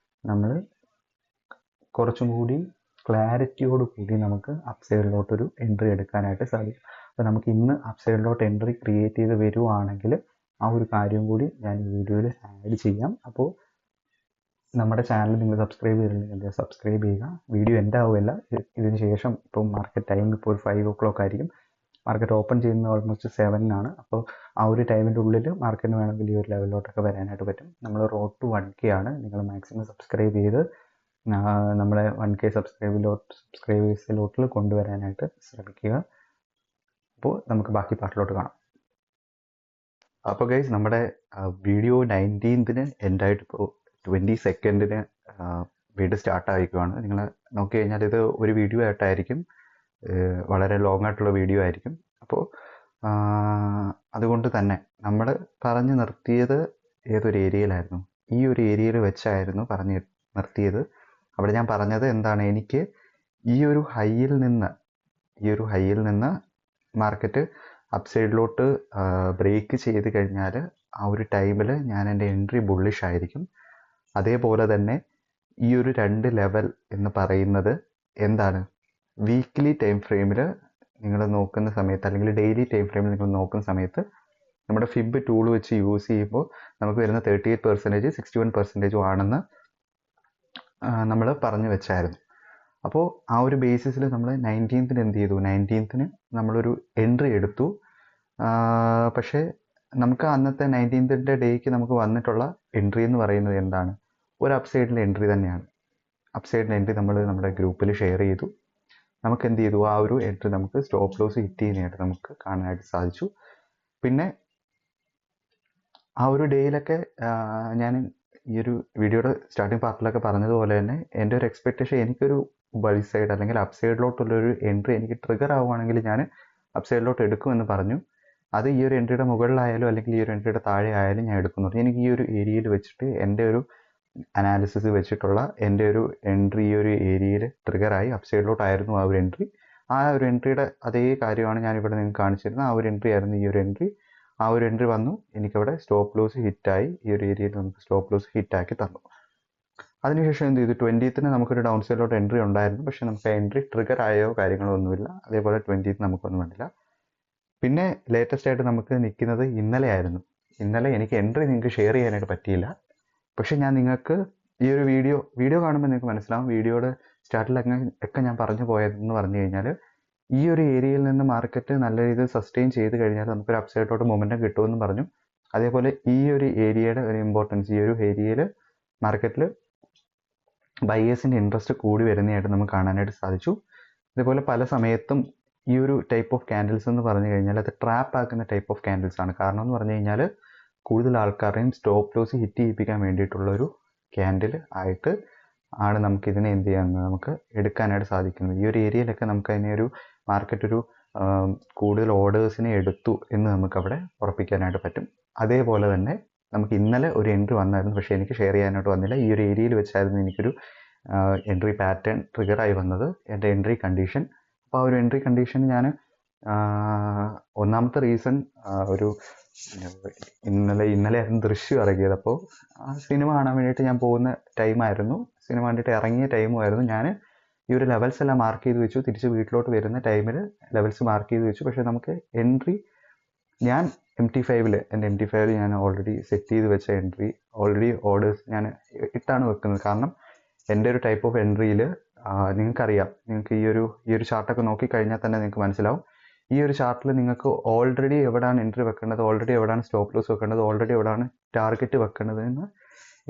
S1: നമ്മൾ കുറച്ചും കൂടി ക്ലാരിറ്റിയോട് കൂടി നമുക്ക് അപ്പ് സൈഡിലോട്ടൊരു എൻട്രി എടുക്കാനായിട്ട് സാധിക്കും. അപ്പോൾ നമുക്ക് ഇന്ന് അപ്പ് സൈഡിലോട്ട് എൻട്രി ക്രിയേറ്റ് ചെയ്ത് വരുവാണെങ്കിൽ ആ ഒരു കാര്യം കൂടി ഞാൻ ഈ വീഡിയോയിൽ ആഡ് ചെയ്യാം. അപ്പോൾ നമ്മുടെ ചാനൽ നിങ്ങൾ സബ്സ്ക്രൈബ് ചെയ്തില്ലെങ്കിൽ സബ്സ്ക്രൈബ് ചെയ്യുക. വീഡിയോ എൻ്റെ ആവുമല്ല, ഇതിന് ശേഷം ഇപ്പോൾ മാർക്കറ്റ് ടൈം ഇപ്പോൾ ഒരു 5 o'clock ആയിരിക്കും. മാർക്കറ്റ് ഓപ്പൺ ചെയ്യുന്നത് ഓൾമോസ്റ്റ് 7 അപ്പോൾ ആ ഒരു ടൈമിൻ്റെ ഉള്ളിൽ മാർക്കറ്റിന് വേണമെങ്കിൽ ഈ ഒരു ലെവലിലോട്ടൊക്കെ വരാനായിട്ട് പറ്റും. നമ്മൾ റോഡ് ടു 1K ആണ്. നിങ്ങൾ മാക്സിമം സബ്സ്ക്രൈബ് ചെയ്ത് നമ്മളെ 1K സബ്സ്ക്രൈബേഴ്സിലോട്ടിൽ കൊണ്ടുവരാനായിട്ട് ശ്രമിക്കുക. അപ്പോൾ നമുക്ക് ബാക്കി പാർട്ടിലോട്ട് കാണാം. അപ്പോൾ ഗൈസ്, നമ്മുടെ വീഡിയോ 19th എൻഡായിട്ട് ഇപ്പോൾ 22nd വീഡിയോ സ്റ്റാർട്ട് ആയിരിക്കുവാണ്. നിങ്ങൾ നോക്കി കഴിഞ്ഞാൽ ഇത് ഒരു വീഡിയോ ആയിട്ടായിരിക്കും, വളരെ ലോങ് ആയിട്ടുള്ള വീഡിയോ ആയിരിക്കും. അപ്പോൾ അതുകൊണ്ട് തന്നെ നമ്മൾ പറഞ്ഞു നിർത്തിയത് ഏതൊരു ഏരിയയിലായിരുന്നു? ഈ ഒരു ഏരിയയിൽ വെച്ചായിരുന്നു പറഞ്ഞു നിർത്തിയത്. അവിടെ ഞാൻ പറഞ്ഞത് എന്താണ്, എനിക്ക് ഈ ഒരു ഹൈയിൽ നിന്ന് മാർക്കറ്റ് അപ്പ് സൈഡിലോട്ട് ബ്രേക്ക് ചെയ്ത് കഴിഞ്ഞാൽ ആ ഒരു ടൈമിൽ ഞാൻ എൻ്റെ എൻട്രി ബുള്ളിഷ് ആയിരിക്കും. അതേപോലെ തന്നെ ഈ ഒരു 2 ലെവൽ എന്ന് പറയുന്നത് എന്താണ്, വീക്ക്ലി ടൈം ഫ്രെയിമിൽ നിങ്ങൾ നോക്കുന്ന സമയത്ത് അല്ലെങ്കിൽ ഡെയിലി ടൈം ഫ്രെയിമിൽ നിങ്ങൾ നോക്കുന്ന സമയത്ത് നമ്മുടെ ഫിബ് ടൂൾ വെച്ച് യൂസ് ചെയ്യുമ്പോൾ നമുക്ക് വരുന്ന 38%, 61% ആണെന്ന് നമ്മൾ പറഞ്ഞു വെച്ചായിരുന്നു. അപ്പോൾ ആ ഒരു ബേസിസിൽ നമ്മൾ 19th എന്ത് ചെയ്തു? 19th നമ്മളൊരു എൻട്രി എടുത്തു. പക്ഷേ നമുക്ക് അന്നത്തെ 19th ഡേക്ക് നമുക്ക് വന്നിട്ടുള്ള എൻട്രി എന്ന് പറയുന്നത് എന്താണ്? ഒരു അപ്പ് സൈഡിലെ എൻട്രി തന്നെയാണ്. അപ്പ് സൈഡിലെ എൻട്രി നമ്മൾ നമ്മുടെ ഗ്രൂപ്പിൽ ഷെയർ ചെയ്തു. നമുക്ക് എന്ത് ചെയ്തു? ആ ഒരു എൻട്രി നമുക്ക് സ്റ്റോപ്പ് ലോസ് ഹിറ്റ് ചെയ്യുന്നതായിട്ട് നമുക്ക് കാണാനായിട്ട് സാധിച്ചു. പിന്നെ ആ ഒരു ഡേയിലൊക്കെ ഞാൻ ഈ ഒരു വീഡിയോയുടെ സ്റ്റാർട്ടിങ് പാർട്ടിലൊക്കെ പറഞ്ഞതുപോലെ തന്നെ എൻ്റെ ഒരു എക്സ്പെക്റ്റേഷൻ, എനിക്കൊരു ബൈ സൈഡ് അല്ലെങ്കിൽ അപ്പ് സൈഡിലോട്ടുള്ളൊരു എൻട്രി എനിക്ക് ട്രിഗർ ആവുകയാണെങ്കിൽ ഞാൻ അപ്പ് സൈഡിലോട്ട് എടുക്കുമെന്ന് പറഞ്ഞു. അത് ഈ ഒരു എൻട്രിയുടെ മുകളിലായാലും അല്ലെങ്കിൽ ഈ ഒരു എൻട്രിയുടെ താഴെ ആയാലും ഞാൻ എടുക്കുന്നുണ്ട്. എനിക്ക് ഈ ഒരു ഏരിയയിൽ വെച്ചിട്ട് എൻ്റെ ഒരു അനാലിസിസ് വെച്ചിട്ടുള്ള എൻ്റെ ഒരു എൻട്രി ഈ ഒരു ഏരിയയിൽ ട്രിഗറായി അപ്പ് സൈഡിലോട്ടായിരുന്നു ആ ഒരു എൻട്രി. ആ ഒരു എൻട്രിയുടെ അതേ കാര്യമാണ് ഞാൻ ഇവിടെ നിങ്ങൾക്ക് കാണിച്ചിരുന്നത്. ആ ഒരു എൻട്രി ആയിരുന്നു ഈ ഒരു എൻട്രി. ആ ഒരു എൻട്രി വന്നു, എനിക്കവിടെ സ്റ്റോപ്പ് ലോസ് ഹിറ്റായി. ഈ ഒരു ഏരിയയിൽ നമുക്ക് സ്റ്റോപ്പ് ലോസ് ഹിറ്റാക്കി തന്നു. അതിനുശേഷം എന്ത് ചെയ്തു? 20th നമുക്കൊരു ഡൗൺ സൈഡിലോട്ട് എൻട്രി ഉണ്ടായിരുന്നു, പക്ഷെ നമുക്ക് എൻട്രി ട്രിഗർ ആയോ കാര്യങ്ങളോ ഒന്നുമില്ല. അതേപോലെ 20th നമുക്കൊന്നും വേണ്ടില്ല. പിന്നെ ലേറ്റസ്റ്റ് ആയിട്ട് നമുക്ക് നിൽക്കുന്നത് ഇന്നലെ ആയിരുന്നു. ഇന്നലെ എനിക്ക് എൻട്രി നിങ്ങൾക്ക് ഷെയർ ചെയ്യാനായിട്ട് പറ്റിയില്ല. പക്ഷെ ഞാൻ നിങ്ങൾക്ക് ഈ ഒരു വീഡിയോ കാണുമ്പോൾ നിങ്ങൾക്ക് മനസ്സിലാവും. വീഡിയോയുടെ സ്റ്റാർട്ടിലൊക്കെ ഞാൻ പറഞ്ഞു പോയതെന്ന് പറഞ്ഞു കഴിഞ്ഞാൽ, ഈ ഒരു ഏരിയയിൽ നിന്ന് മാർക്കറ്റ് നല്ല രീതിയിൽ സസ്റ്റെയിൻ ചെയ്ത് കഴിഞ്ഞാൽ നമുക്കൊരു അപ്പ് സൈഡിലോട്ട് മൊമെൻറ്റം കിട്ടുമെന്ന് പറഞ്ഞു. അതേപോലെ ഈ ഒരു ഏരിയയുടെ ഒരു ഇമ്പോർട്ടൻസ്, ഈ ഒരു ഏരിയയിൽ മാർക്കറ്റിൽ ബയേഴ്സിൻ്റെ ഇൻട്രസ്റ്റ് കൂടി വരുന്നതായിട്ട് നമുക്ക് കാണാനായിട്ട് സാധിച്ചു. ഇതേപോലെ പല സമയത്തും ഈ ഒരു ടൈപ്പ് ഓഫ് ക്യാൻഡിൽസ് എന്ന് പറഞ്ഞു കഴിഞ്ഞാൽ അത് ട്രാപ്പ് ആക്കുന്ന ടൈപ്പ് ഓഫ് ക്യാൻഡിൽസ് ആണ്. കാരണം എന്ന് പറഞ്ഞു കഴിഞ്ഞാൽ കൂടുതൽ ആൾക്കാരെയും സ്റ്റോപ്പ് ലോസ് ഹിറ്റ് ചെയ്യിപ്പിക്കാൻ വേണ്ടിയിട്ടുള്ളൊരു ക്യാൻഡിൽ ആയിട്ട് ആണ് നമുക്കിതിനെ എന്ത് ചെയ്യാമെന്ന് നമുക്ക് എടുക്കാനായിട്ട് സാധിക്കുന്നത്. ഈ ഒരു ഏരിയയിലൊക്കെ നമുക്ക് അതിനെ ഒരു മാർക്കറ്റ് ഒരു കൂടുതൽ ഓർഡേഴ്സിനെ എടുത്തു എന്ന് നമുക്കവിടെ ഉറപ്പിക്കാനായിട്ട് പറ്റും. അതേപോലെ തന്നെ നമുക്ക് ഇന്നലെ ഒരു എൻട്രി വന്നായിരുന്നു, പക്ഷേ എനിക്ക് ഷെയർ ചെയ്യാനായിട്ട് വന്നില്ല. ഈ ഒരു ഏരിയയിൽ വെച്ചായിരുന്നു എനിക്കൊരു എൻട്രി പാറ്റേൺ ട്രിഗറായി വന്നത്, എൻ്റെ എൻട്രി കണ്ടീഷൻ. അപ്പോൾ ആ ഒരു എൻട്രി കണ്ടീഷൻ ഞാൻ ഒന്നാമത്തെ റീസൺ ഒരു ഇന്നലെയായിരുന്നു ദൃശ്യം ഇറങ്ങിയത്. അപ്പോൾ ആ സിനിമ കാണാൻ വേണ്ടിയിട്ട് ഞാൻ പോകുന്ന ടൈമായിരുന്നു, സിനിമ കണ്ടിട്ട് ഇറങ്ങിയ ടൈമുമായിരുന്നു. ഞാൻ ഈ ഒരു ലെവൽസ് എല്ലാം മാർക്ക് ചെയ്ത് വെച്ചു. തിരിച്ച് വീട്ടിലോട്ട് വരുന്ന ടൈമിൽ ലെവൽസ് മാർക്ക് ചെയ്ത് വെച്ചു. പക്ഷേ നമുക്ക് എൻട്രി ഞാൻ MT5 എൻ്റെ MT5 ഞാൻ ഓൾറെഡി സെറ്റ് ചെയ്ത് വെച്ച എൻട്രി ഓൾറെഡി ഓർഡേഴ്സ് ഞാൻ ഇട്ടാണ് വെക്കുന്നത്. കാരണം എൻ്റെ ഒരു ടൈപ്പ് ഓഫ് എൻട്രിയിൽ നിങ്ങൾക്കറിയാം, നിങ്ങൾക്ക് ഈ ഒരു ചാർട്ടൊക്കെ നോക്കിക്കഴിഞ്ഞാൽ തന്നെ നിങ്ങൾക്ക് മനസ്സിലാവും. ഈ ഒരു ചാർട്ടിൽ നിങ്ങൾക്ക് ഓൾറെഡി എവിടെയാണ് എൻട്രി വെക്കേണ്ടത്, ഓൾറെഡി എവിടെയാണ് സ്റ്റോപ്പ് ലോസ് വെക്കേണ്ടത്, ഓൾറെഡി എവിടെയാണ് ടാർഗറ്റ് വെക്കേണ്ടത് എന്ന്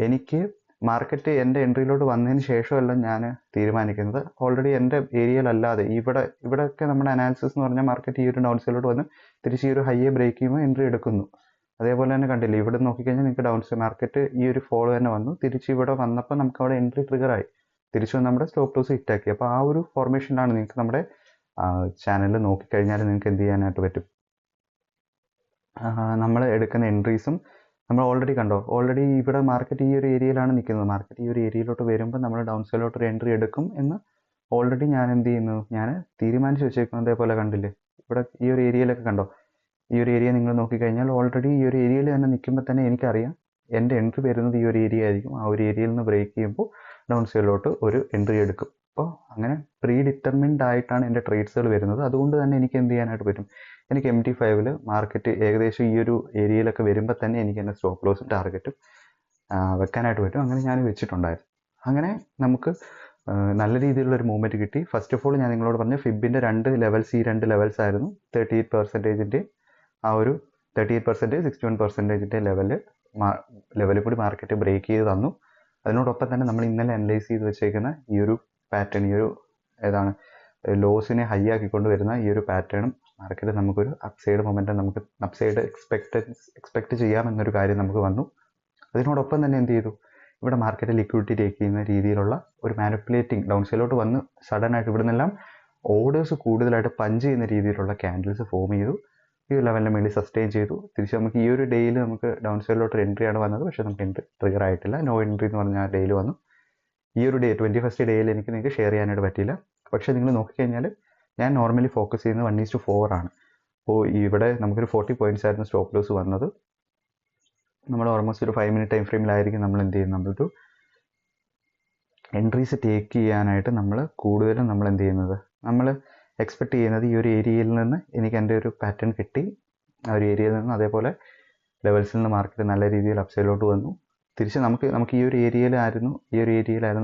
S1: എനിക്ക് മാർക്കറ്റ് എൻ്റെ എൻട്രിയിലോട്ട് വന്നതിന് ശേഷമല്ല ഞാൻ തീരുമാനിക്കുന്നത്. ഓൾറെഡി എൻ്റെ ഏരിയയിലല്ലാതെ ഇവിടെയൊക്കെ നമ്മുടെ അനാലിസിസ് എന്ന് പറഞ്ഞാൽ മാർക്കറ്റ് ഈ ഒരു ഡൗൺ സൈഡിലോട്ട് വന്ന് തിരിച്ച് ഈ ഒരു ഹൈയെ ബ്രേക്ക് ചെയ്യുമ്പോൾ എൻട്രി എടുക്കുന്നു. അതേപോലെ തന്നെ കണ്ടില്ലേ, ഇവിടെ നോക്കിക്കഴിഞ്ഞാൽ നിങ്ങൾക്ക് ഡൗൺ സൈഡ് മാർക്കറ്റ് ഈ ഒരു ഫോളോ തന്നെ വന്നു. തിരിച്ച് ഇവിടെ വന്നപ്പോൾ നമുക്ക് അവിടെ എൻട്രി ട്രിഗറായി, തിരിച്ച് വന്ന് നമ്മുടെ സ്റ്റോപ്പ് ലോസ് ഹിറ്റാക്കി. അപ്പോൾ ആ ഒരു ഫോർമേഷനിലാണ് നിങ്ങൾക്ക് നമ്മുടെ ചാനലിൽ നോക്കിക്കഴിഞ്ഞാൽ നിങ്ങൾക്ക് എന്ത് ചെയ്യാനായിട്ട് പറ്റും. നമ്മൾ എടുക്കുന്ന എൻട്രീസും നമ്മൾ ഓൾറെഡി കണ്ടോ, ഓൾറെഡി ഇവിടെ മാർക്കറ്റ് ഈ ഒരു ഏരിയയിലാണ് നിൽക്കുന്നത്. മാർക്കറ്റ് ഈ ഒരു ഏരിയയിലോട്ട് വരുമ്പോൾ നമ്മൾ ഡൗൺ സൈഡിലോട്ട് ഒരു എൻട്രി എടുക്കും എന്ന് ഓൾറെഡി ഞാൻ എന്ത് ചെയ്യുന്നു, ഞാൻ തീരുമാനിച്ച് വെച്ചേക്കുന്നു. അതേപോലെ കണ്ടില്ലേ, ഇവിടെ ഈ ഒരു ഏരിയയിലൊക്കെ കണ്ടോ, ഈ ഒരു ഏരിയ നിങ്ങൾ നോക്കിക്കഴിഞ്ഞാൽ ഓൾറെഡി ഈ ഒരു ഏരിയയിൽ തന്നെ നിൽക്കുമ്പോൾ തന്നെ എനിക്കറിയാം എൻ്റെ എൻട്രി വരുന്നത് ഈ ഒരു ഏരിയ ആയിരിക്കും. ആ ഒരു ഏരിയയിൽ നിന്ന് ബ്രേക്ക് ചെയ്യുമ്പോൾ ഡൗൺ സൈഡിലോട്ട് ഒരു എൻട്രി എടുക്കും. അപ്പോൾ അങ്ങനെ പ്രീ ഡിറ്റർമിൻഡ് ആയിട്ടാണ് എൻ്റെ ട്രേഡ്സുകൾ വരുന്നത്. അതുകൊണ്ട് തന്നെ എനിക്ക് എന്ത് ചെയ്യാനായിട്ട് പറ്റും, എനിക്ക് MT5 മാർക്കറ്റ് ഏകദേശം ഈ ഒരു ഏരിയയിലൊക്കെ വരുമ്പോൾ തന്നെ എനിക്ക് എൻ്റെ സ്റ്റോപ്പ് ലോസും ടാർഗറ്റും വെക്കാനായിട്ട് പറ്റും. അങ്ങനെ ഞാൻ വെച്ചിട്ടുണ്ടായിരുന്നു. അങ്ങനെ നമുക്ക് നല്ല രീതിയിലുള്ള ഒരു മൂവ്മെൻറ്റ് കിട്ടി. ഫസ്റ്റ് ഓഫ് ഓൾ ഞാൻ നിങ്ങളോട് പറഞ്ഞ ഫിബിൻ്റെ ഈ രണ്ട് ലെവൽസ് ആയിരുന്നു. 38% ആ ഒരു 38%, 61% ലെവലിൽ കൂടി മാർക്കറ്റ് ബ്രേക്ക് ചെയ്ത് തന്നു. അതിനോടൊപ്പം തന്നെ നമ്മൾ ഇന്നലെ അനലൈസ് ചെയ്ത് വെച്ചേക്കുന്ന ഈ ഒരു പാറ്റേൺ, ഈ ഒരു ഏതാണ് ലോസിനെ ഹൈ ആക്കിക്കൊണ്ട് വരുന്ന ഈ ഒരു പാറ്റേണും മാർക്കറ്റ് നമുക്കൊരു അപ്സൈഡ് മൊമെൻറ്റം, നമുക്ക് അപ്സൈഡ് എക്സ്പെക്റ്റ് ചെയ്യാമെന്നൊരു കാര്യം നമുക്ക് വന്നു. അതിനോടൊപ്പം തന്നെ എന്ത് ചെയ്തു, ഇവിടെ മാർക്കറ്റ് ലിക്വിഡിറ്റി ടേക്ക് ചെയ്യുന്ന രീതിയിലുള്ള ഒരു മാനിപ്പുലേറ്റിംഗ് ഡൗൺ സൈഡിലോട്ട് വന്ന് സഡൻ ആയിട്ട് ഇവിടെ നിന്നെല്ലാം ഓർഡേഴ്സ് കൂടുതലായിട്ട് പഞ്ച് ചെയ്യുന്ന രീതിയിലുള്ള ക്യാൻഡിൽസ് ഫോം ചെയ്തു. ഈ ഒരു ലെവലിന് വേണ്ടി സസ്റ്റെയിൻ ചെയ്തു. തിരിച്ച് നമുക്ക് ഈ ഒരു ഡേയിൽ നമുക്ക് ഡൗൺ സൈഡിലോട്ട് ഒരു എൻട്രിയാണ് വന്നത്. പക്ഷേ നമുക്ക് എൻട്രി ട്രിഗർ ആയിട്ടില്ല. നോ എൻട്രി എന്ന് പറഞ്ഞാൽ ആ ഡേയിൽ വന്നു. ഈ ഒരു 21st ഡേയിൽ നിങ്ങൾക്ക് ഷെയർ ചെയ്യാനായിട്ട് പറ്റിയില്ല. പക്ഷേ നിങ്ങൾ നോക്കിക്കഴിഞ്ഞാൽ ഞാൻ നോർമലി ഫോക്കസ് ചെയ്യുന്നത് 1:4 ആണ്. അപ്പോൾ ഇവിടെ നമുക്കൊരു 40 പോയിൻറ്റ്സ് ആയിരുന്നു സ്റ്റോപ്പ് ലോസ് വന്നത്. നമ്മൾ ഓൾമോസ്റ്റ് ഒരു 5 മിനിറ്റ് ടൈം ഫ്രെയിമിലായിരിക്കും നമ്മൾ എന്ത് ചെയ്യുന്നത്, നമ്മളൊരു എൻട്രീസ് ടേക്ക് ചെയ്യാനായിട്ട് നമ്മൾ കൂടുതലും നമ്മൾ എന്ത് ചെയ്യുന്നത്, നമ്മൾ എക്സ്പെക്ട് ചെയ്യുന്നത് ഈ ഒരു ഏരിയയിൽ നിന്ന് എനിക്ക് എൻ്റെ ഒരു പാറ്റേൺ കിട്ടി. ആ ഒരു ഏരിയയിൽ നിന്ന് അതേപോലെ ലെവൽസിൽ നിന്ന് മാർക്കറ്റ് നല്ല രീതിയിൽ അപ്സൈഡിലോട്ട് വന്നു. തിരിച്ച് നമുക്ക് ഈ ഒരു ഏരിയയിലായിരുന്നു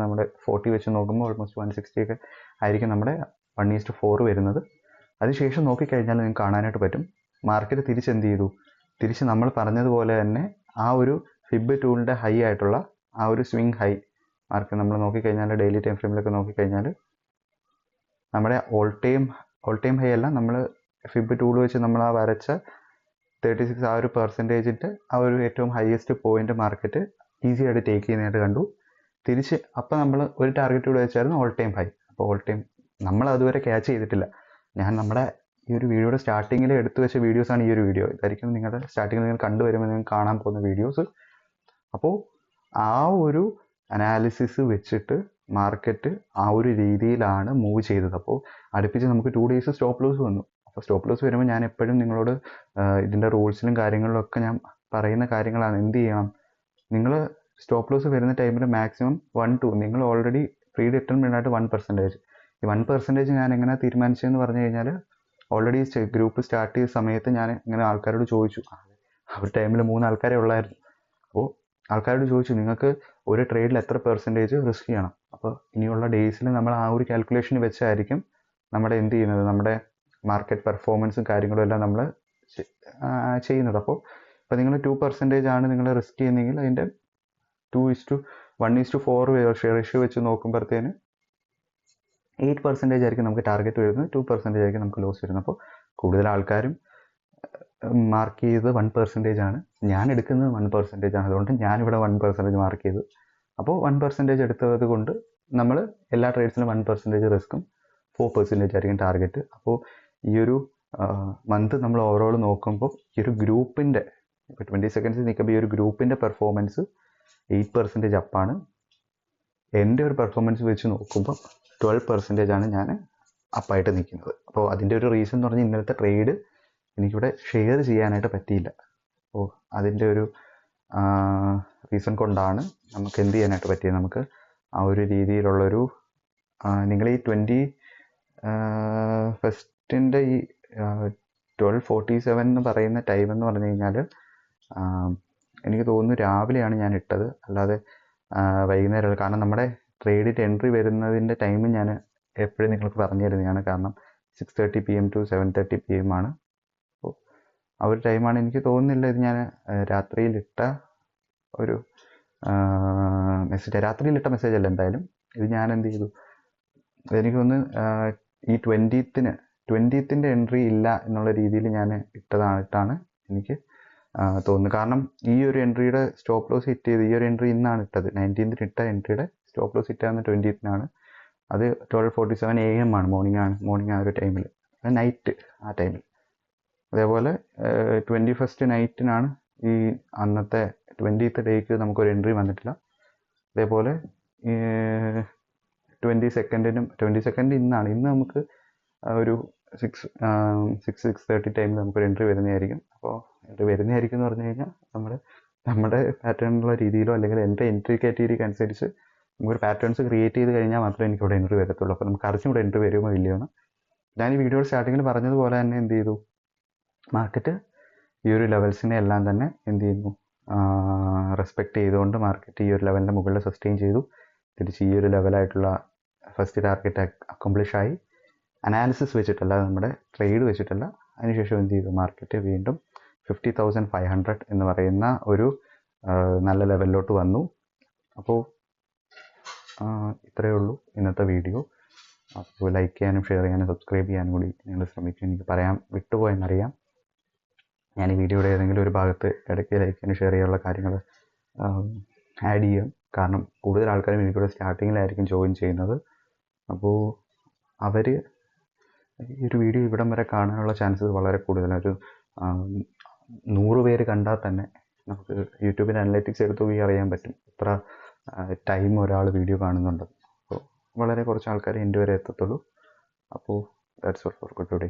S1: നമ്മുടെ 40 വെച്ച് നോക്കുമ്പോൾ ഓൾമോസ്റ്റ് 160 ഒക്കെ ആയിരിക്കും നമ്മുടെ 1:4 വരുന്നത്. അതിനുശേഷം നോക്കിക്കഴിഞ്ഞാൽ നിങ്ങൾക്ക് കാണാനായിട്ട് പറ്റും മാർക്കറ്റ് തിരിച്ച് എന്ത് ചെയ്തു, തിരിച്ച് നമ്മൾ പറഞ്ഞതുപോലെ തന്നെ ആ ഒരു ഫിബ് ടൂളിൻ്റെ ഹൈ ആയിട്ടുള്ള ആ ഒരു സ്വിങ് ഹൈ മാർക്കറ്റ് നമ്മൾ നോക്കിക്കഴിഞ്ഞാൽ ഡെയിലി ടൈം ഫ്രെയിമിലൊക്കെ നോക്കിക്കഴിഞ്ഞാൽ നമ്മുടെ ഓൾ ടൈം ഹൈ അല്ല, നമ്മൾ ഫിബ് ടൂൾ വെച്ച് നമ്മൾ ആ വരച്ച 36 ആ ഒരു പെർസെൻറ്റേജിൻ്റെ ആ ഒരു ഏറ്റവും ഹയസ്റ്റ് പോയിന്റ് മാർക്കറ്റ് ഈസി ആയിട്ട് ടേക്ക് ചെയ്യുന്നതായിട്ട് കണ്ടു. തിരിച്ച് അപ്പം നമ്മൾ ഒരു ടാർഗറ്റ് കൂടെ വെച്ചായിരുന്നു ഓൾ ടൈം ഹൈ. അപ്പോൾ ഓൾ ടൈം നമ്മൾ അതുവരെ ക്യാച്ച് ചെയ്തിട്ടില്ല. ഞാൻ നമ്മുടെ ഈ ഒരു വീഡിയോയുടെ സ്റ്റാർട്ടിങ്ങിൽ എടുത്തു വെച്ച വീഡിയോസാണ് ഈ ഒരു വീഡിയോ. ഇതായിരിക്കും നിങ്ങളുടെ സ്റ്റാർട്ടിങ്ങിൽ നിങ്ങൾ കണ്ടുവരുമ്പോൾ നിങ്ങൾ കാണാൻ പോകുന്ന വീഡിയോസ്. അപ്പോൾ ആ ഒരു അനാലിസിസ് വെച്ചിട്ട് മാർക്കറ്റ് ആ ഒരു രീതിയിലാണ് മൂവ് ചെയ്തത്. അപ്പോൾ അടുപ്പിച്ച് നമുക്ക് 2 ഡേയ്സ് സ്റ്റോപ്പ് ലോസ് വന്നു. അപ്പോൾ സ്റ്റോപ്പ് ലോസ് വരുമ്പോൾ ഞാൻ എപ്പോഴും നിങ്ങളോട് ഇതിൻ്റെ റൂൾസിലും കാര്യങ്ങളിലൊക്കെ ഞാൻ പറയുന്ന കാര്യങ്ങളാണ്. എന്ത് ചെയ്യണം, നിങ്ങൾ സ്റ്റോപ്പ് ലോസ് വരുന്ന ടൈമിൽ മാക്സിമം 1-2 നിങ്ങൾ ഓൾറെഡി പ്രീ ഡിറ്റർമിൻഡ് ആയിട്ട് 1%. ഈ 1% ഞാൻ എങ്ങനെ തീരുമാനിച്ചതെന്ന് പറഞ്ഞു കഴിഞ്ഞാൽ ഓൾറെഡി ഗ്രൂപ്പ് സ്റ്റാർട്ട് ചെയ്ത സമയത്ത് ഞാൻ ഇങ്ങനെ ആൾക്കാരോട് ചോദിച്ചു. ആ ഒരു ടൈമിൽ 3 ആൾക്കാരെ ഉള്ളായിരുന്നു. അപ്പോൾ ആൾക്കാരോട് ചോദിച്ചു, നിങ്ങൾക്ക് ഒരു ട്രേഡിൽ എത്ര പെർസെൻറ്റേജ് റിസ്ക് ചെയ്യണം. അപ്പോൾ ഇനിയുള്ള ഡേയ്സിൽ നമ്മൾ ആ ഒരു കാൽക്കുലേഷൻ വെച്ചായിരിക്കും നമ്മുടെ എന്ത് ചെയ്യുന്നത്, നമ്മുടെ മാർക്കറ്റ് പെർഫോമൻസും കാര്യങ്ങളും എല്ലാം നമ്മൾ ചെയ്യുന്നത്. അപ്പോൾ നിങ്ങൾ 2% ആണ് നിങ്ങൾ റിസ്ക് ചെയ്യുന്നതെങ്കിൽ അതിൻ്റെ 1:4 റേഷ്യോ വെച്ച് നോക്കുമ്പോഴത്തേന് 8% ആയിരിക്കും നമുക്ക് ടാർഗറ്റ് വരുന്നത്, 2% ആയിരിക്കും നമുക്ക് ലോസ് വരുന്നത്. അപ്പോൾ കൂടുതൽ ആൾക്കാരും മാർക്ക് ചെയ്തത് 1% ആണ്. ഞാൻ എടുക്കുന്നത് 1% ആണ്. അതുകൊണ്ട് ഞാനിവിടെ 1% മാർക്ക് ചെയ്തു. അപ്പോൾ 1% എടുത്തത് കൊണ്ട് നമ്മൾ എല്ലാ ട്രേഡ്സിനും 1% റിസ്ക്കും 4% ആയിരിക്കും ടാർഗറ്റ്. അപ്പോൾ ഈ ഒരു മന്ത് നമ്മൾ ഓവറോൾ നോക്കുമ്പോൾ ഈ ഒരു ഗ്രൂപ്പിൻ്റെ ഇപ്പോൾ 20 സെക്കൻഡ്സ് നിൽക്കുമ്പോൾ ഈ ഒരു ഗ്രൂപ്പിൻ്റെ പെർഫോമൻസ് 8% അപ്പാണ്. എൻ്റെ ഒരു പെർഫോമൻസ് വെച്ച് നോക്കുമ്പോൾ 12% ആണ് ഞാൻ അപ്പായിട്ട് നിൽക്കുന്നത്. അപ്പോൾ അതിൻ്റെ ഒരു റീസൺ എന്ന് പറഞ്ഞാൽ ഇന്നലത്തെ ട്രേഡ് എനിക്കിവിടെ ഷെയർ ചെയ്യാനായിട്ട് പറ്റിയില്ല. അപ്പോൾ അതിൻ്റെ ഒരു റീസൺ കൊണ്ടാണ് നമുക്ക് എന്ത് ചെയ്യാനായിട്ട് പറ്റിയത്. നമുക്ക് ആ ഒരു രീതിയിലുള്ളൊരു നിങ്ങൾ ഈ 21st ഈ 12:47 എന്ന് പറയുന്ന ടൈം എന്ന് പറഞ്ഞു കഴിഞ്ഞാൽ എനിക്ക് തോന്നുന്നു രാവിലെയാണ് ഞാൻ ഇട്ടത്, അല്ലാതെ വൈകുന്നേരമല്ല. കാരണം നമ്മുടെ ട്രേഡിൽ എൻട്രി വരുന്നതിൻ്റെ ടൈം ഞാൻ എപ്പോഴും നിങ്ങൾക്ക് പറഞ്ഞു തരുന്നതാണ്. കാരണം 6:30 PM to 7:30 PM ആണ്. അപ്പോൾ ആ ഒരു ടൈമാണ്. എനിക്ക് തോന്നുന്നില്ല ഇത് ഞാൻ രാത്രിയിലിട്ട ഒരു മെസ്സേജ്, രാത്രിയിലിട്ട മെസ്സേജ് അല്ല എന്തായാലും. ഇത് ഞാൻ എന്ത് ചെയ്തു, എനിക്കൊന്ന് ഈ 20th എൻട്രി ഇല്ല എന്നുള്ള രീതിയിൽ ഞാൻ ഇട്ടതാണ് എനിക്ക് തോന്നുന്നു. കാരണം ഈ ഒരു എൻട്രിയുടെ സ്റ്റോപ്പ് ലോസ് ഹിറ്റ് ചെയ്ത്, ഈ ഒരു എൻട്രി ഇന്നാണ് ഇട്ടത്, 19th ഇട്ട എൻട്രിയുടെ സ്റ്റോപ്പ് ലോസ് ഹിറ്റ് ആകുന്ന 20th അത് 12:47 AM ആണ്, മോർണിംഗ് ആ ഒരു ടൈമിൽ, നൈറ്റ് ആ ടൈമിൽ. അതേപോലെ 21st നൈറ്റിനാണ് ഈ അന്നത്തെ 20th ഡേക്ക് നമുക്കൊരു എൻട്രി വന്നിട്ടില്ല. അതേപോലെ 22nd ഇന്നാണ്. ഇന്ന് നമുക്ക് ഒരു 6:30 ടൈമിൽ നമുക്കൊരു എൻട്രി വരുന്നതായിരിക്കും. അപ്പോൾ എൻട്രി വരുന്നതായിരിക്കും എന്ന് പറഞ്ഞു കഴിഞ്ഞാൽ നമ്മുടെ പാറ്റേണിലുള്ള രീതിയിലോ അല്ലെങ്കിൽ എൻ്റെ എൻട്രി കാറ്റഗറിക്ക് അനുസരിച്ച് നമുക്കൊരു പാറ്റേൺസ് ക്രിയേറ്റ് ചെയ്ത് കഴിഞ്ഞാൽ മാത്രമേ എനിക്കിവിടെ എൻട്രി വരത്തുള്ളൂ. അപ്പോൾ നമുക്ക് അറിഞ്ഞും ഇവിടെ എൻട്രി വരുമോ ഇല്ലയോ എന്ന്. ഞാൻ ഈ വീഡിയോ സ്റ്റാർട്ടിങ്ങിൽ പറഞ്ഞതുപോലെ തന്നെ എന്ത് ചെയ്തു, മാർക്കറ്റ് ഈ ഒരു ലെവൽസിനെ എല്ലാം തന്നെ എന്ത് ചെയ്യുന്നു, റെസ്പെക്റ്റ് ചെയ്തുകൊണ്ട് മാർക്കറ്റ് ഈ ഒരു ലെവലിൻ്റെ മുകളിൽ സസ്റ്റെയിൻ ചെയ്തു. തിരിച്ച് ഈ ഒരു ലെവലായിട്ടുള്ള ഫസ്റ്റ് ടാർഗറ്റ് അക്കംപ്ലിഷ് ആയി. അനാലിസിസ് വെച്ചിട്ടല്ല, നമ്മുടെ ട്രേഡ് വെച്ചിട്ടല്ല. അതിനുശേഷം എന്ത് ചെയ്തു, മാർക്കറ്റ് വീണ്ടും 50,500 എന്ന് പറയുന്ന ഒരു നല്ല ലെവലിലോട്ട് വന്നു. അപ്പോൾ ഇത്രയേ ഉള്ളൂ ഇന്നത്തെ വീഡിയോ. അപ്പോൾ ലൈക്ക് ചെയ്യാനും ഷെയർ ചെയ്യാനും സബ്സ്ക്രൈബ് ചെയ്യാനും കൂടി നിങ്ങൾ ശ്രമിക്കും. എനിക്ക് പറയാൻ വിട്ടുപോയെന്നറിയാം. ഞാൻ ഈ വീഡിയോയുടെ ഏതെങ്കിലും ഒരു ഭാഗത്ത് ഇടയ്ക്ക് ലൈക്ക് ചെയ്യാനും ഷെയർ ചെയ്യാനുള്ള കാര്യങ്ങൾ ആഡ് ചെയ്യാം. കാരണം കൂടുതൽ ആൾക്കാരും എനിക്കിവിടെ സ്റ്റാർട്ടിങ്ങിലായിരിക്കും ജോയിൻ ചെയ്യുന്നത്. അപ്പോൾ അവർ ഈ ഒരു വീഡിയോ ഇവിടം വരെ കാണാനുള്ള ചാൻസസ് വളരെ കൂടുതലാണ്. ഒരു 100 പേര് കണ്ടാൽ തന്നെ നമുക്ക് യൂട്യൂബിൻ്റെ അനലറ്റിക്സ് എടുത്ത് പോയി അറിയാൻ പറ്റും എത്ര ടൈം ഒരാൾ വീഡിയോ കാണുന്നുണ്ട്. അപ്പോൾ വളരെ കുറച്ച് ആൾക്കാരെ എൻ്റെ വരെ എത്തത്തുള്ളൂ. അപ്പോൾ ദാറ്റ്സ് ഓൾ ഫോർ ടുഡേ.